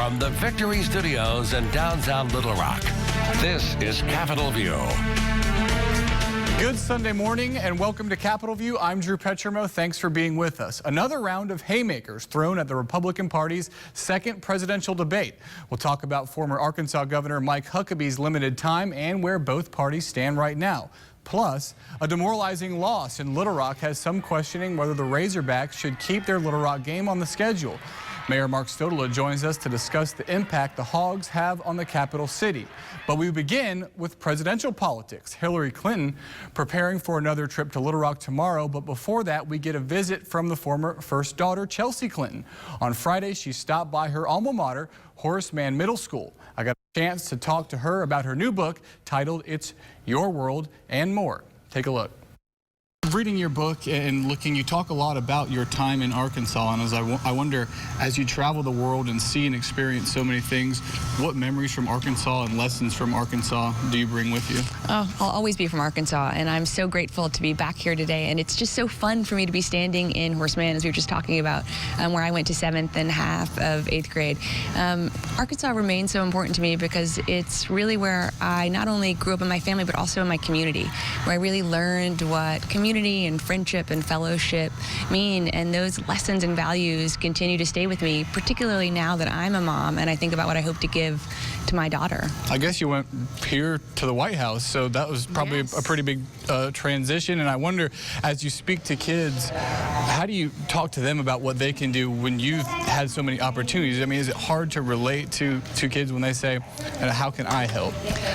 from the Victory Studios in downtown Little Rock, this is Capitol View. Good Sunday morning and welcome to Capitol View. I'm Drew Petrimoulx. Thanks for being with us. Another round of haymakers thrown at the Republican Party's second presidential debate. We'll talk about former Arkansas Governor Mike Huckabee's limited time and where both parties stand right now. Plus, a demoralizing loss in Little Rock has some questioning whether the Razorbacks should keep their Little Rock game on the schedule. Mayor Mark Stodola joins us to discuss the impact the Hogs have on the capital city. But we begin with presidential politics. Hillary Clinton preparing for another trip to Little Rock tomorrow, but before that we get a visit from the former first daughter, Chelsea Clinton. On Friday, she stopped by her alma mater, Horace Mann Middle School. I got a chance to talk to her about her new book titled It's Your World and More. Take a look. Reading your book and looking, you talk a lot about your time in Arkansas, and as I wonder, as you travel the world and see and experience so many things, what memories from Arkansas and lessons from Arkansas do you bring with you? Oh, I'll always be from Arkansas, and I'm so grateful to be back here today, and it's just so fun for me to be standing in Horace Mann, as we were just talking about, where I went to 7th and half of 8th grade. Arkansas remains so important to me because it's really where I not only grew up in my family, but also in my community, where I really learned what community and friendship and fellowship mean, and those lessons and values continue to stay with me, particularly now that I'm a mom and I think about what I hope to give to my daughter. I guess you went here to the White House, so that was probably a pretty big transition, and I wonder, as you speak to kids, how do you talk to them about what they can do when you've had so many opportunities? I mean, is it hard to relate to kids when they say, how can I help?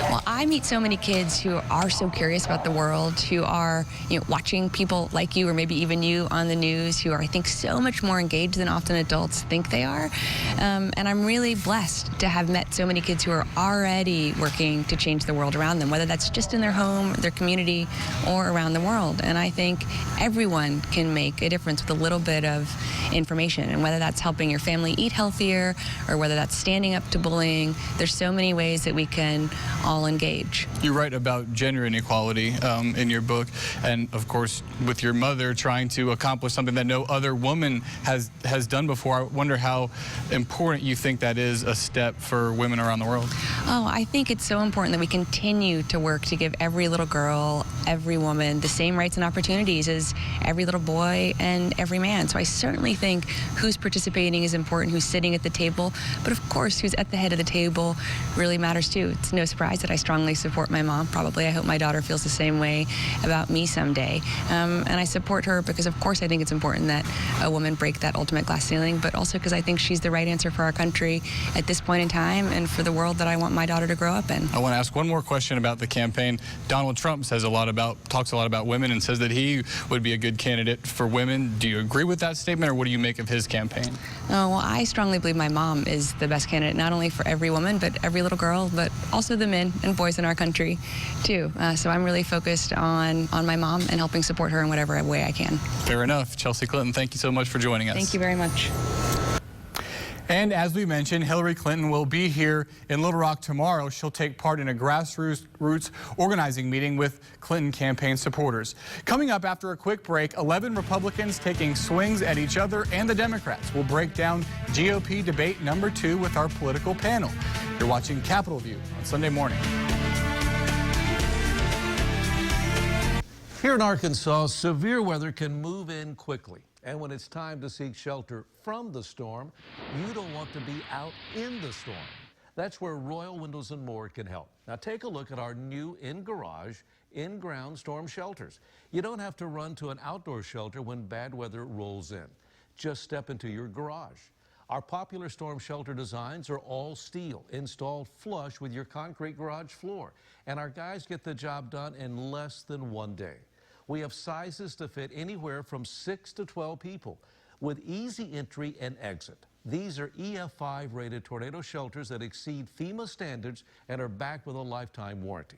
Well, I meet so many kids who are so curious about the world, who are watching people like you or maybe even you on the news, who are, I think, so much more engaged than often adults think they are. And I'm really blessed to have met so many kids who are already working to change the world around them, whether that's just in their home, their community, or around the world. And I think everyone can make a difference with a little bit of information, and whether that's helping your family eat healthier or whether that's standing up to bullying, there's so many ways that we can all engage. You write about gender inequality in your book, and of course with your mother trying to accomplish something that no other woman has done before. I wonder how important you think that is a step for women around the world. Oh, I think it's so important that we continue to work to give every little girl, every woman, the same rights and opportunities as every little boy and every man. So I certainly think who's participating is important, who's sitting at the table, but of course who's at the head of the table really matters too. It's no surprise that I strongly support my mom. Probably I hope my daughter feels the same way about me someday. And I support her because of course I think it's important that a woman break that ultimate glass ceiling, but also because I think she's the right answer for our country at this point in time and for the world that I want my daughter to grow up in. I want to ask one more question about the campaign. Donald Trump talks a lot about women and says that he would be a good candidate for women. Do you agree with that statement, or what do you make of his campaign? Oh, well, I strongly believe my mom is the best candidate, not only for every woman, but every little girl, but also the men and boys in our country, too. So I'm really focused on my mom and helping support her in whatever way I can. Fair enough. Chelsea Clinton, thank you so much for joining us. Thank you very much. And as we mentioned, Hillary Clinton will be here in Little Rock tomorrow. She'll take part in a grassroots organizing meeting with Clinton campaign supporters. Coming up after a quick break, 11 Republicans taking swings at each other and the Democrats. We'll break down GOP debate number 2 with our political panel. You're watching Capitol View on Sunday morning. Here in Arkansas, severe weather can move in quickly. And when it's time to seek shelter from the storm, you don't want to be out in the storm. That's where Royal Windows and More can help. Now take a look at our new in-garage, in-ground storm shelters. You don't have to run to an outdoor shelter when bad weather rolls in. Just step into your garage. Our popular storm shelter designs are all steel, installed flush with your concrete garage floor. And our guys get the job done in less than 1 day. We have sizes to fit anywhere from 6 to 12 people with easy entry and exit. These are EF5 rated tornado shelters that exceed FEMA standards and are backed with a lifetime warranty.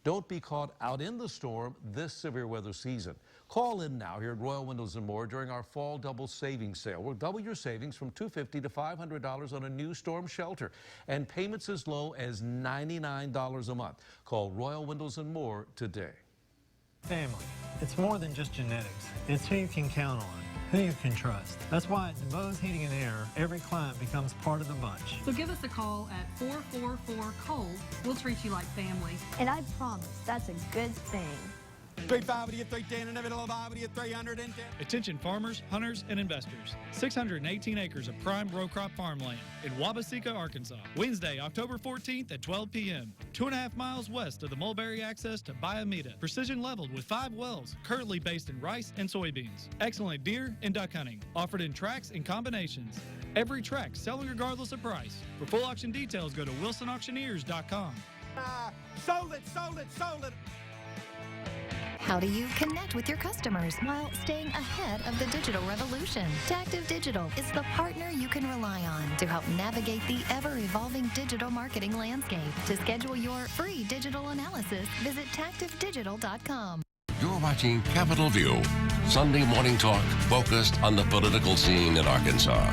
Don't be caught out in the storm this severe weather season. Call in now here at Royal Windows and More during our fall double savings sale. We'll double your savings from $250 to $500 on a new storm shelter and payments as low as $99 a month. Call Royal Windows and More today. Family. It's more than just genetics. It's who you can count on, who you can trust. That's why at DeBose Heating and Air, every client becomes part of the bunch. So give us a call at 444-COLD. We'll treat you like family. And I promise that's a good thing. 350 310 and 310. Attention farmers, hunters, and investors. 618 acres of prime row crop farmland in Wabaseka, Arkansas. Wednesday, October 14th at 12 p.m. 2.5 miles west of the Mulberry access to Bayamita. Precision leveled with 5 wells, currently based in rice and soybeans. Excellent deer and duck hunting, offered in tracks and combinations. Every track selling regardless of price. For full auction details, go to wilsonauctioneers.com. Sold it, sold it, sold it. How do you connect with your customers while staying ahead of the digital revolution? Tactive Digital is the partner you can rely on to help navigate the ever-evolving digital marketing landscape. To schedule your free digital analysis, visit tactivedigital.com. You're watching Capitol View, Sunday morning talk focused on the political scene in Arkansas.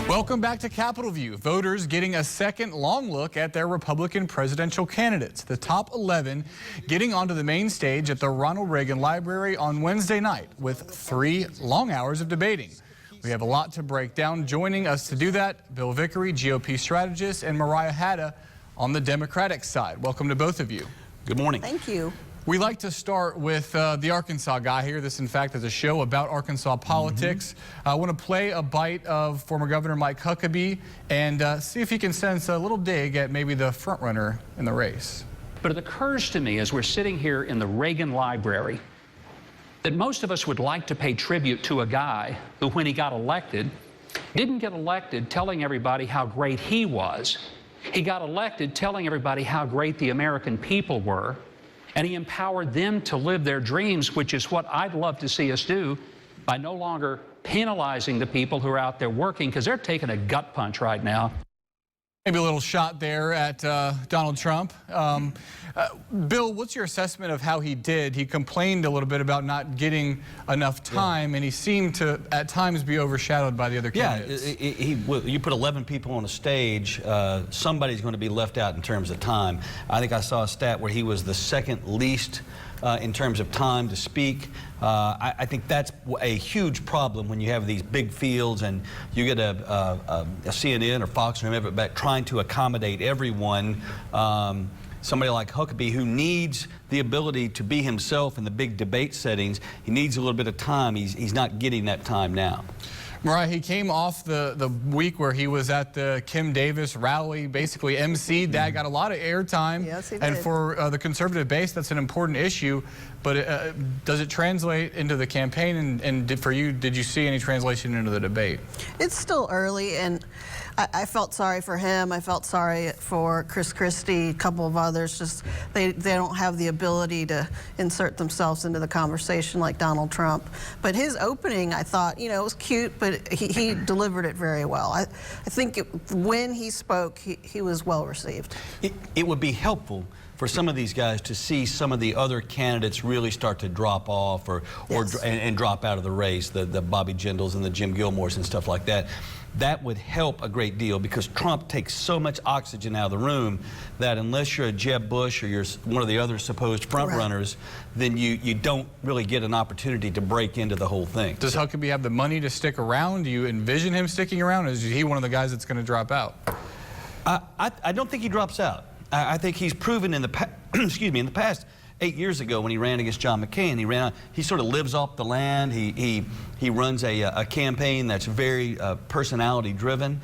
Welcome back to Capitol View. Voters getting a second long look at their Republican presidential candidates. The top 11 getting onto the main stage at the Ronald Reagan Library on Wednesday night with 3 long hours of debating. We have a lot to break down. Joining us to do that, Bill Vickery, GOP strategist, and Mariah Hatta on the Democratic side. Welcome to both of you. Good morning. Thank you. We like to start with the Arkansas guy here. This, in fact, is a show about Arkansas politics. I want to play a bite of former Governor Mike Huckabee and see if he can sense a little dig at maybe the front runner in the race. But it occurs to me as we're sitting here in the Reagan Library that most of us would like to pay tribute to a guy who, when he got elected, didn't get elected telling everybody how great he was. He got elected telling everybody how great the American people were. And he empowered them to live their dreams, which is what I'd love to see us do by no longer penalizing the people who are out there working, because they're taking a gut punch right now. Maybe a little shot there at Donald Trump. Bill, what's your assessment of how he did? He complained a little bit about not getting enough time, and he seemed to, at times, be overshadowed by the other candidates. You put 11 people on a stage, somebody's going to be left out in terms of time. I think I saw a stat where he was the second least in terms of time to speak. I think that's a huge problem when you have these big fields and you get a CNN or Fox or whoever back trying to accommodate everyone. Somebody like Huckabee, who needs the ability to be himself in the big debate settings, he needs a little bit of time. He's not getting that time now. Mariah, he came off the week where he was at the Kim Davis rally, basically emceed that, got a lot of airtime. Yes, he did. And for the conservative base, that's an important issue. But does it translate into the campaign? And for you, did you see any translation into the debate? It's still early, and I felt sorry for him. I felt sorry for Chris Christie, a couple of others. Just they don't have the ability to insert themselves into the conversation like Donald Trump. But his opening, I thought, you know, it was cute, but he delivered it very well. I think when he spoke, he was well received. It would be helpful for some of these guys to see some of the other candidates really start to drop off and drop out of the race, the Bobby Jindals and the Jim Gilmores and stuff like that. That would help a great deal because Trump takes so much oxygen out of the room that unless you're a Jeb Bush or you're one of the other supposed front runners, then you don't really get an opportunity to break into the whole thing. Does Huckabee have the money to stick around? Do you envision him sticking around? Or is he one of the guys that's going to drop out? I don't think he drops out. I think he's proven in the past 8 years ago when he ran against John McCain, he sort of lives off the land. He runs a campaign that's very personality driven.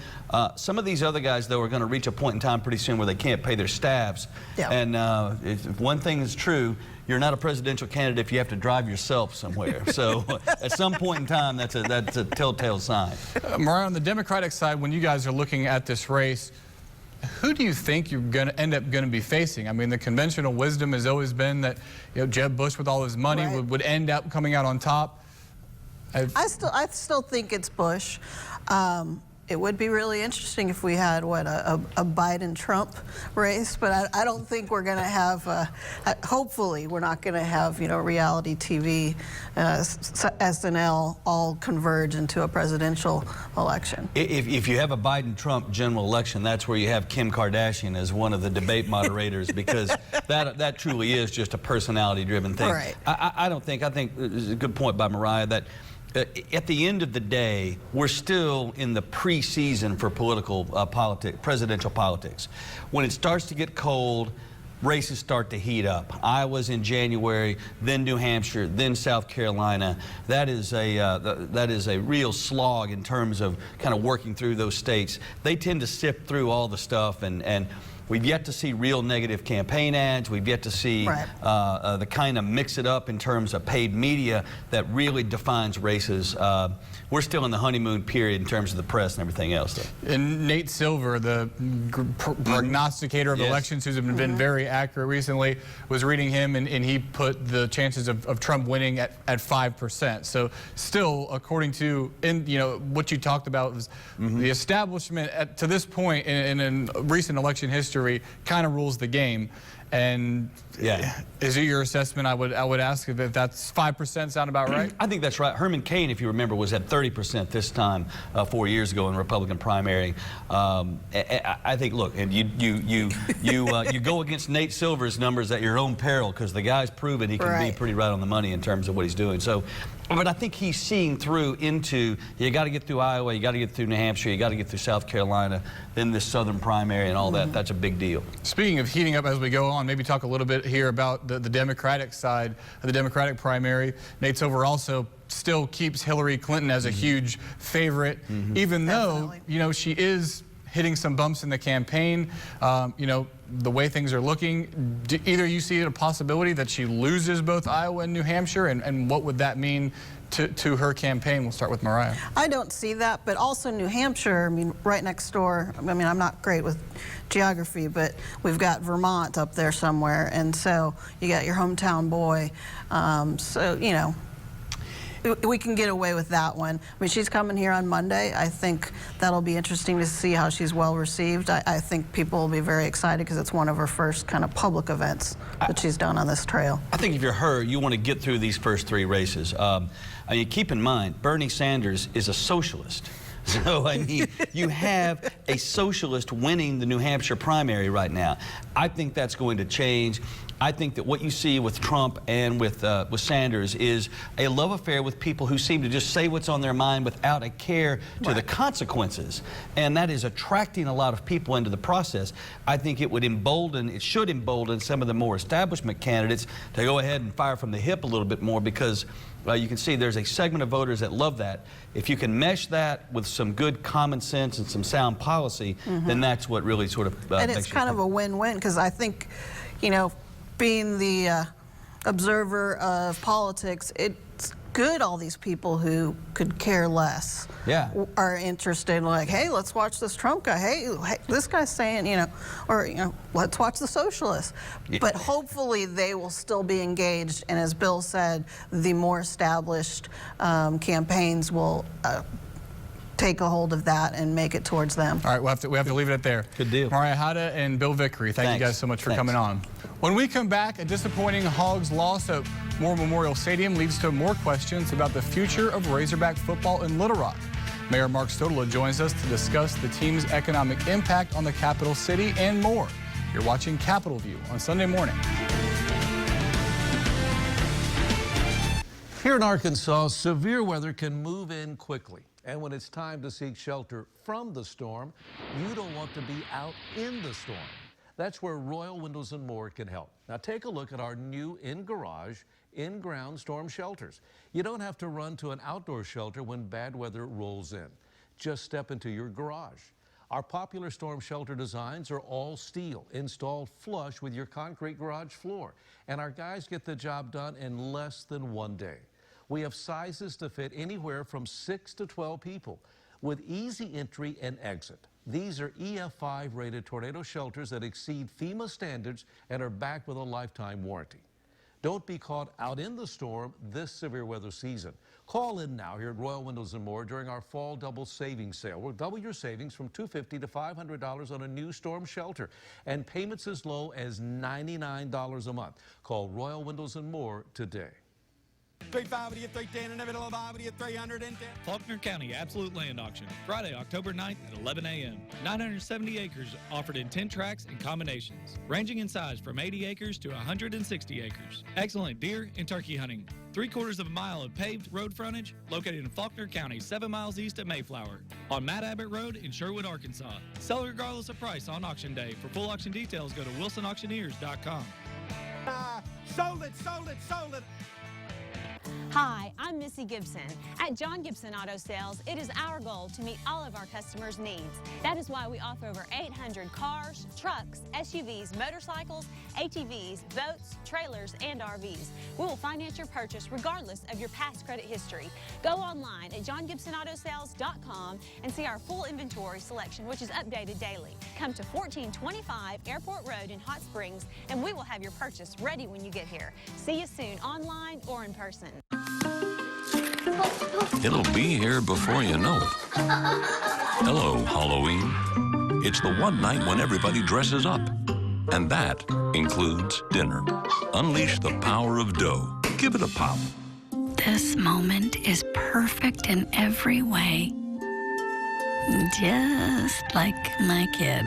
Some of these other guys, though, are going to reach a point in time pretty soon where they can't pay their staffs. Yeah. And if one thing is true, you're not a presidential candidate if you have to drive yourself somewhere. So at some point in time, that's a telltale sign. Mariah, on the Democratic side, when you guys are looking at this race, who do you think you're going to end up be facing? I mean, the conventional wisdom has always been that, you know, Jeb Bush with all his money would end up coming out on top. I still think it's Bush. It would be really interesting if we had, a Biden-Trump race, but I don't think we're going to have, hopefully we're not going to have, you know, reality TV, SNL all converge into a presidential election. If you have a Biden-Trump general election, that's where you have Kim Kardashian as one of the debate moderators because that truly is just a personality-driven thing. Right. I think it's a good point by Mariah that at the end of the day, we're still in the pre-season for presidential politics. When it starts to get cold, races start to heat up. Iowa's in January, then New Hampshire, then South Carolina. That is a real slog in terms of kind of working through those states. They tend to sift through all the stuff, and we've yet to see real negative campaign ads. We've yet to see the kind of mix it up in terms of paid media that really defines races. We're still in the honeymoon period in terms of the press and everything else, though. And Nate Silver, the prognosticator of elections, who's been very accurate recently, was reading him, and he put the chances of Trump winning at 5%. So still, according to what you talked about, was the establishment to this point in recent election history kind of rules the game. And is it your assessment? I would ask if that's 5% sound about right? I think that's right. Herman Cain, if you remember, was at 30% this time 4 years ago in the Republican primary. I think, look, and you go against Nate Silver's numbers at your own peril, because the guy's proven he can be pretty right on the money in terms of what he's doing. So, but I think he's seeing through into, you got to get through Iowa, you got to get through New Hampshire, you got to get through South Carolina, then this southern primary and all that. That's a big deal. Speaking of heating up as we go on, maybe talk a little bit here about the Democratic side of the Democratic primary. Nate Silver also still keeps Hillary Clinton as a huge favorite, even though, she is hitting some bumps in the campaign. The way things are looking, either you see it a possibility that she loses both Iowa and New Hampshire, and what would that mean to her campaign? We'll start with Mariah. I don't see that, but also New Hampshire, I mean, right next door. I mean, I'm not great with geography, but we've got Vermont up there somewhere, and so you got your hometown boy. So, we can get away with that one. I mean, she's coming here on Monday. I think that'll be interesting to see how she's well received. I think people will be very excited because it's one of her first kind of public events that she's done on this trail. I think if you're her, you want to get through these first three races. I mean, keep in mind, Bernie Sanders is a socialist. So, I mean, you have a socialist winning the New Hampshire primary right now. I think that's going to change. I think that what you see with Trump and with Sanders is a love affair with people who seem to just say what's on their mind without a care to the consequences. And that is attracting a lot of people into the process. I think it should embolden some of the more establishment candidates to go ahead and fire from the hip a little bit more, because you can see there's a segment of voters that love that. If you can mesh that with some good common sense and some sound policy, then that's what really sort of and it's kind of a win-win, because I think, being the observer of politics, it's good all these people who could care less are interested, like, hey, let's watch this Trump guy. Hey, this guy's saying, let's watch the socialists. But hopefully they will still be engaged, and as Bill said, the more established campaigns will take a hold of that and make it towards them. All right, we have to leave it at there. Good deal. Mariah Hada and Bill Vickery, thank you guys so much for coming on. When we come back, a disappointing Hogs loss at Moore Memorial Stadium leads to more questions about the future of Razorback football in Little Rock. Mayor Mark Stodola joins us to discuss the team's economic impact on the capital city and more. You're watching Capitol View on Sunday morning. Here in Arkansas, severe weather can move in quickly. And when it's time to seek shelter from the storm, you don't want to be out in the storm. That's where Royal Windows and More can help. Now take a look at our new in-garage, in-ground storm shelters. You don't have to run to an outdoor shelter when bad weather rolls in. Just step into your garage. Our popular storm shelter designs are all steel, installed flush with your concrete garage floor. And our guys get the job done in less than 1 day. We have sizes to fit anywhere from 6 to 12 people with easy entry and exit. These are EF5 rated tornado shelters that exceed FEMA standards and are backed with a lifetime warranty. Don't be caught out in the storm this severe weather season. Call in now here at Royal Windows and More during our fall double savings sale. We'll double your savings from $250 to $500 on a new storm shelter, and payments as low as $99 a month. Call Royal Windows and More today. 350 to 310 in the middle of 50 to 310. Faulkner County Absolute Land Auction, Friday, October 9th at 11 a.m. 970 acres offered in 10 tracts and combinations, ranging in size from 80 acres to 160 acres. Excellent deer and turkey hunting. 3/4 of a mile of paved road frontage located in Faulkner County, 7 miles east of Mayflower, on Matt Abbott Road in Sherwood, Arkansas. Sell regardless of price on auction day. For full auction details, go to wilsonauctioneers.com. Sold it, sold it, sold it. Hi, I'm Missy Gibson. At John Gibson Auto Sales, it is our goal to meet all of our customers' needs. That is why we offer over 800 cars, trucks, SUVs, motorcycles, ATVs, boats, trailers, and RVs. We will finance your purchase regardless of your past credit history. Go online at johngibsonautosales.com and see our full inventory selection, which is updated daily. Come to 1425 Airport Road in Hot Springs, and we will have your purchase ready when you get here. See you soon, online or in person. It'll be here before you know it. Hello, Halloween. It's the one night when everybody dresses up. And that includes dinner. Unleash the power of dough. Give it a pop. This moment is perfect in every way. Just like my kid.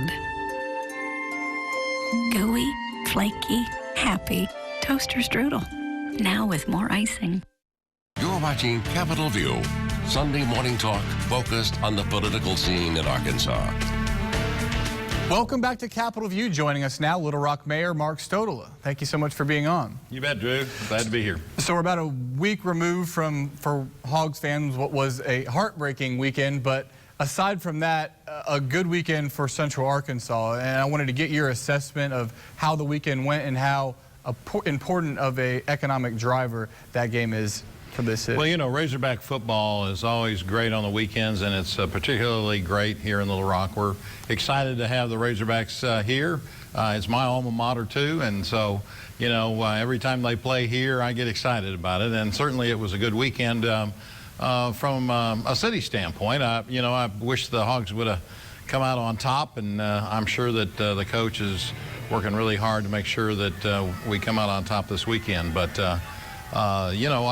Gooey, flaky, happy toaster strudel. Now with more icing. You're watching Capitol View, Sunday morning talk focused on the political scene in Arkansas. Welcome back to Capitol View. Joining us now, Little Rock Mayor Mark Stodola. Thank you so much for being on. You bet, Drew. Glad to be here. So we're about a week removed for Hogs fans, what was a heartbreaking weekend, but aside from that, a good weekend for Central Arkansas. And I wanted to get your assessment of how the weekend went and how important of an economic driver that game is for this city. Well, you know, Razorback football is always great on the weekends, and it's particularly great here in Little Rock. We're excited to have the Razorbacks here. It's my alma mater, too, and so, you know, every time they play here, I get excited about it. And certainly it was a good weekend from a city standpoint. You know, I wish the Hogs would have come out on top, and I'm sure that the coach is working really hard to make sure that we come out on top this weekend. But, you know,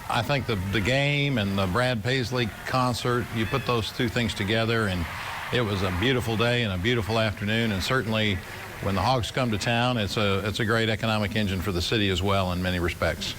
I think the game and the Brad Paisley concert, you put those two things together, and it was a beautiful day and a beautiful afternoon. And certainly when the Hogs come to town, it's a great economic engine for the city as well in many respects.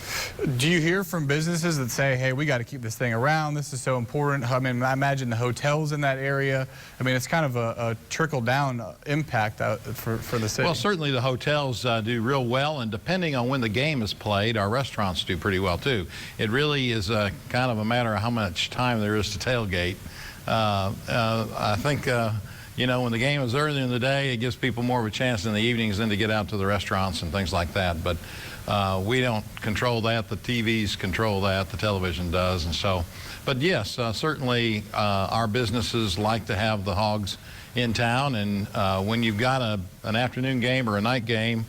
Do you hear from businesses that say, hey, we got to keep this thing around, this is so important? I mean, I imagine the hotels in that area, I mean, it's kind of a trickle-down impact for the city. Well, certainly the hotels do real well, and depending on when the game is played, our restaurants do pretty well, too. It really is kind of a matter of how much time there is to tailgate. I think you know, when the game is early in the day, it gives people more of a chance in the evenings then to get out to the restaurants and things like that. But we don't control that. The TVs control that. The television does. And so, but yes, certainly our businesses like to have the Hogs in town. And when you've got an afternoon game or a night game,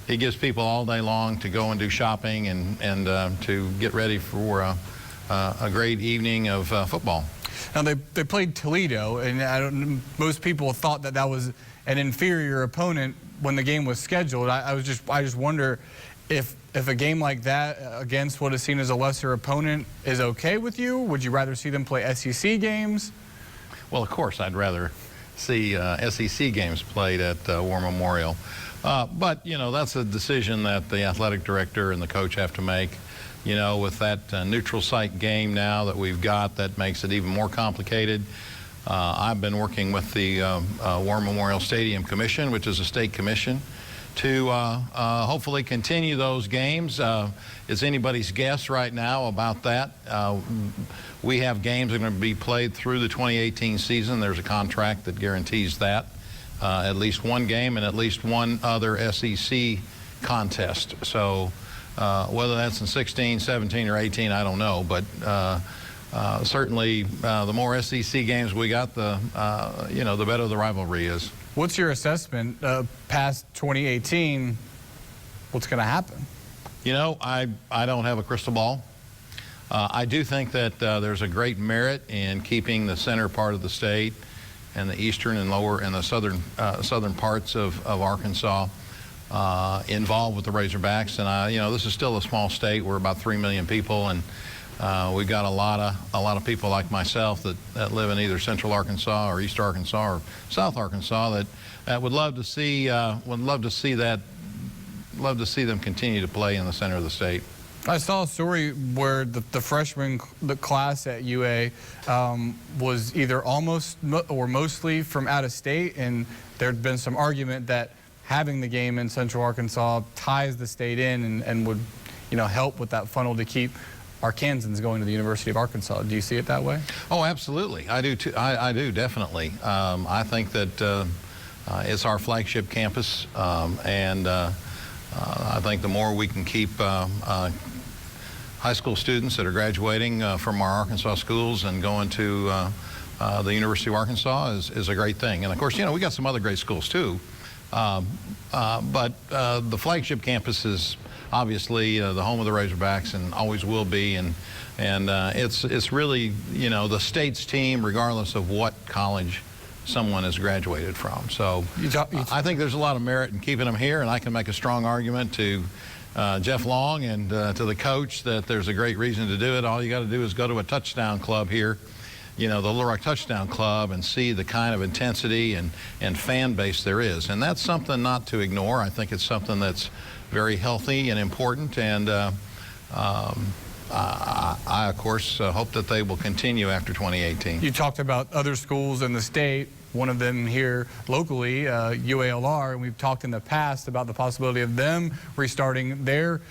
it gives people all day long to go and do shopping and to get ready for a great evening of football. Now, they played Toledo, and most people thought that was an inferior opponent when the game was scheduled. I just wonder if a game like that against what is seen as a lesser opponent is okay with you. Would you rather see them play SEC games? Well, of course, I'd rather see SEC games played at War Memorial. But, you know, that's a decision that the athletic director and the coach have to make. You know, with that neutral site game now that we've got, that makes it even more complicated. I've been working with the War Memorial Stadium Commission, which is a state commission, to hopefully continue those games. It's anybody's guess right now about that. We have games that are going to be played through the 2018 season. There's a contract that guarantees that. At least one game and at least one other SEC contest. So whether that's in 16, 17, or 18, I don't know. But certainly the more SEC games we got, you know, the better the rivalry is. What's your assessment past 2018? What's going to happen? You know, I don't have a crystal ball. I do think that there's a great merit in keeping the center part of the state and the eastern and lower and the southern parts of Arkansas involved with the Razorbacks. And you know, this is still a small state. We're about 3 million people, and we've got a lot of people like myself that live in either Central Arkansas or East Arkansas or South Arkansas that would love to see them continue to play in the center of the state. I saw a story where the freshman class at UA was either almost or mostly from out of state, and there'd been some argument that having the game in Central Arkansas ties the state in and would, you know, help with that funnel to keep Arkansans going to the University of Arkansas. Do you see it that way? Oh, absolutely. I do too. I do, definitely. I think that it's our flagship campus, and I think the more we can keep high school students that are graduating from our Arkansas schools and going to the University of Arkansas is a great thing. And of course, you know, we got some other great schools too, but the flagship campus is obviously the home of the Razorbacks and always will be, and it's really, you know, the state's team regardless of what college someone has graduated from. So I think there's a lot of merit in keeping them here, and I can make a strong argument to Jeff Long and to the coach that there's a great reason to do it. All you got to do is go to a touchdown club here, you know, the Little Rock Touchdown Club, and see the kind of intensity and fan base there is. And that's something not to ignore. I think it's something that's very healthy and important, and I, of course, hope that they will continue after 2018. You talked about other schools in the state, one of them here locally, UALR, and we've talked in the past about the possibility of them restarting their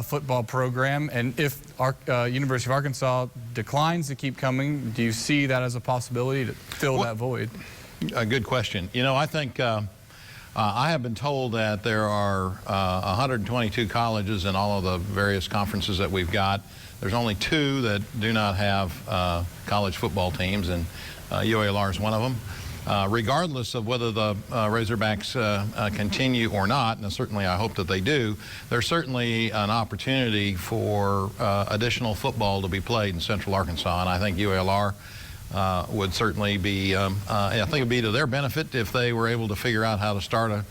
football program. And if our University of Arkansas declines to keep coming, do you see that as a possibility to fill that void? A good question. You know, I think I have been told that there are 122 colleges in all of the various conferences that we've got. There's only 2 that do not have college football teams, and UALR is one of them. Regardless of whether the Razorbacks continue or not, and certainly I hope that they do, there's certainly an opportunity for additional football to be played in Central Arkansas, and I think UALR would certainly be, I think it would be to their benefit if they were able to figure out how to start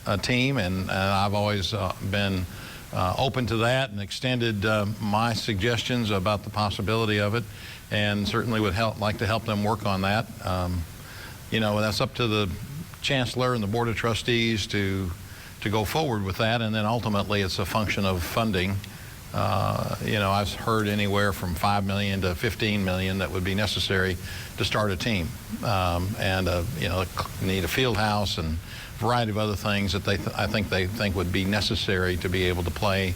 a team, and I've always been open to that and extended my suggestions about the possibility of it, and certainly would like to help them work on that. You know, that's up to the chancellor and the board of trustees to go forward with that, and then ultimately it's a function of funding. You know, I've heard anywhere from $5 million to $15 million that would be necessary to start a team, and you know, need a field house and a variety of other things that I think would be necessary to be able to play,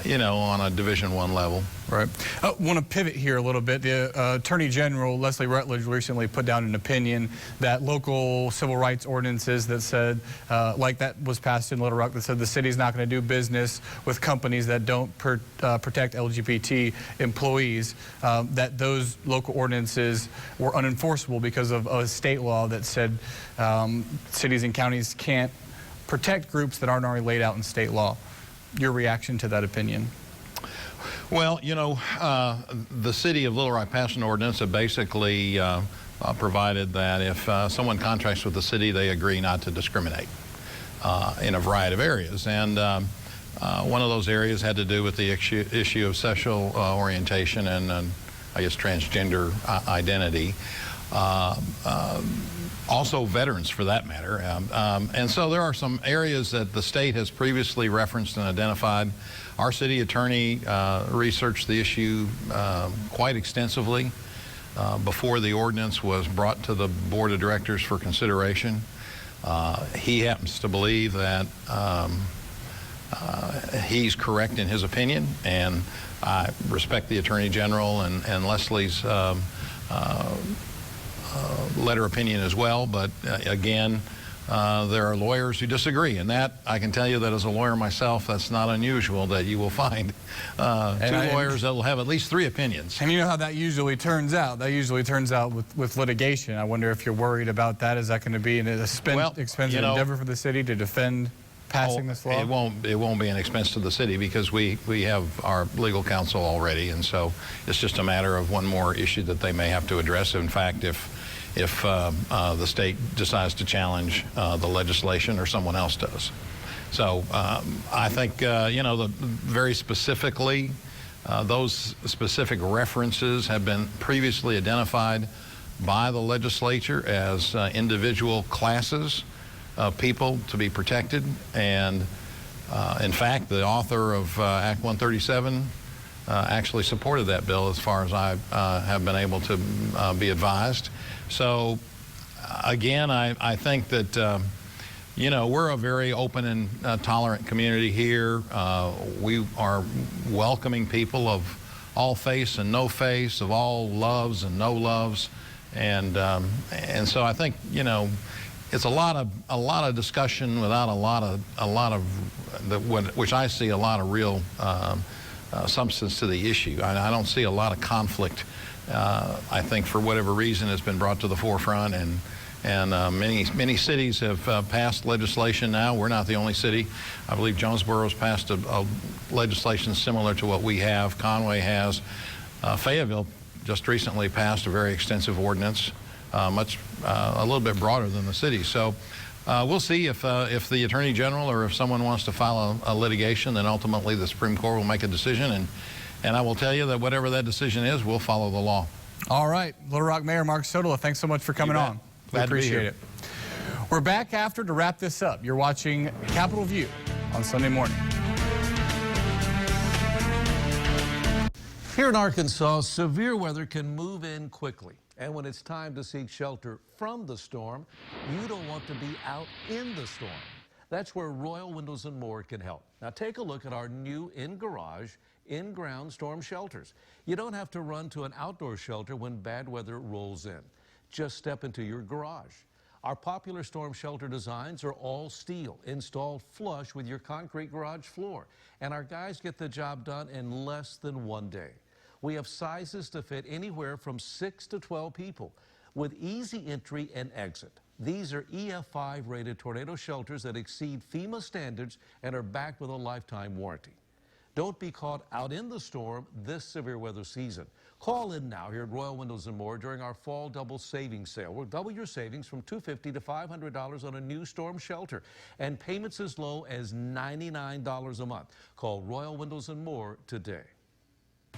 you know, on a Division I level. Right. I want to pivot here a little bit. The Attorney General, Leslie Rutledge, recently put down an opinion that local civil rights ordinances that said, like that was passed in Little Rock, that said the city's not going to do business with companies that don't protect LGBT employees, that those local ordinances were unenforceable because of a state law that said cities and counties can't protect groups that aren't already laid out in state law. Your reaction to that opinion? Well, you know, the city of Little Rock passed an ordinance that basically provided that if someone contracts with the city, they agree not to discriminate in a variety of areas. And one of those areas had to do with the issue of sexual orientation and I guess transgender identity. Also veterans, for that matter. And so there are some areas that the state has previously referenced and identified. Our city attorney researched the issue quite extensively before the ordinance was brought to the board of directors for consideration. He happens to believe that he's correct in his opinion, and I respect the Attorney General and Leslie's letter opinion as well, but again, there are lawyers who disagree, and that I can tell you that as a lawyer myself, that's not unusual that you will find 2 lawyers that will have at least 3 opinions. And you know how that usually turns out. That usually turns out with litigation. I wonder if you're worried about that. Is that going to be an expensive endeavor for the city to defend passing this law? It won't be an expense to the city because we have our legal counsel already, and so it's just a matter of one more issue that they may have to address. In fact, if the state decides to challenge the legislation or someone else does. So I think, very specifically, those specific references have been previously identified by the legislature as individual classes of people to be protected. And in fact, the author of Act 137 actually supported that bill as far as I have been able to be advised. So again, I think that we're a very open and tolerant community here. We are welcoming people of all faiths and no faiths, of all loves and no loves, and so I think it's a lot of discussion without a lot of which I see a lot of real substance to the issue. I don't see a lot of conflict. I think for whatever reason it's been brought to the forefront, and many cities have passed legislation now. We're not the only city. I believe Jonesboro's passed a legislation similar to what we have. Conway has. Fayetteville just recently passed a very extensive ordinance, a little bit broader than the city. So we'll see if the Attorney General or if someone wants to file a litigation, then ultimately the Supreme Court will make a decision. And I will tell you that whatever that decision is, we'll follow the law. All right. Little Rock Mayor Mark Sotola, thanks so much for coming on. We appreciate it. We're back after to wrap this up. You're watching Capitol View on Sunday morning. Here in Arkansas, severe weather can move in quickly. And when it's time to seek shelter from the storm, you don't want to be out in the storm. That's where Royal Windows and More can help. Now take a look at our new in-garage, in-ground storm shelters. You don't have to run to an outdoor shelter when bad weather rolls in. Just step into your garage. Our popular storm shelter designs are all steel, installed flush with your concrete garage floor. And our guys get the job done in less than 1 day. We have sizes to fit anywhere from 6 to 12 people with easy entry and exit. These are EF5 rated tornado shelters that exceed FEMA standards and are backed with a lifetime warranty. Don't be caught out in the storm this severe weather season. Call in now here at Royal Windows and More during our fall double savings sale. We'll double your savings from $250 to $500 on a new storm shelter and payments as low as $99 a month. Call Royal Windows and More today.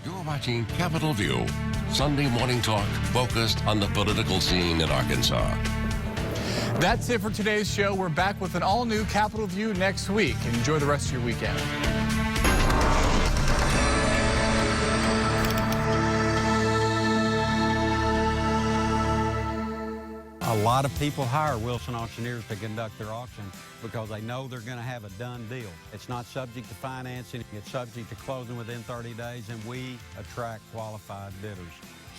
You're watching Capitol View, Sunday morning talk focused on the political scene in Arkansas. That's it for today's show. We're back with an all-new Capitol View next week. Enjoy the rest of your weekend. A lot of people hire Wilson Auctioneers to conduct their auction because they know they're going to have a done deal. It's not subject to financing. It's subject to closing within 30 days, and we attract qualified bidders.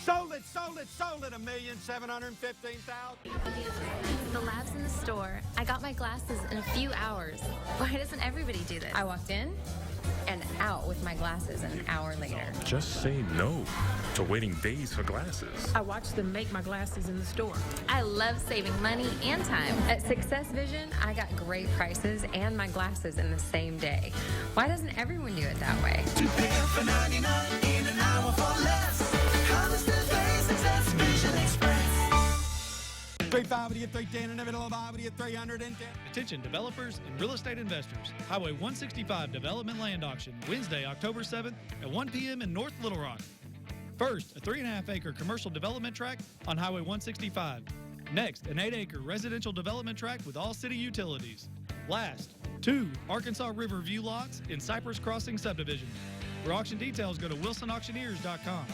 Sold it, sold it, sold it, $1,715,000. The lab's in the store. I got my glasses in a few hours. Why doesn't everybody do this? I walked in and out with my glasses an hour later. Just say no to waiting days for glasses. I watched them make my glasses in the store. I love saving money and time. At Success Vision, I got great prices and my glasses in the same day. Why doesn't everyone do it that way? To pay up for 99 in an hour for less. Colors to faces, that's Vision Express. 350, 310, and 310. Attention developers and real estate investors. Highway 165 Development Land Auction, Wednesday, October 7th at 1 p.m. in North Little Rock. First, a 3.5-acre commercial development tract on Highway 165. Next, an 8-acre residential development tract with all city utilities. Last, 2 Arkansas River View lots in Cypress Crossing subdivision. For auction details, go to wilsonauctioneers.com.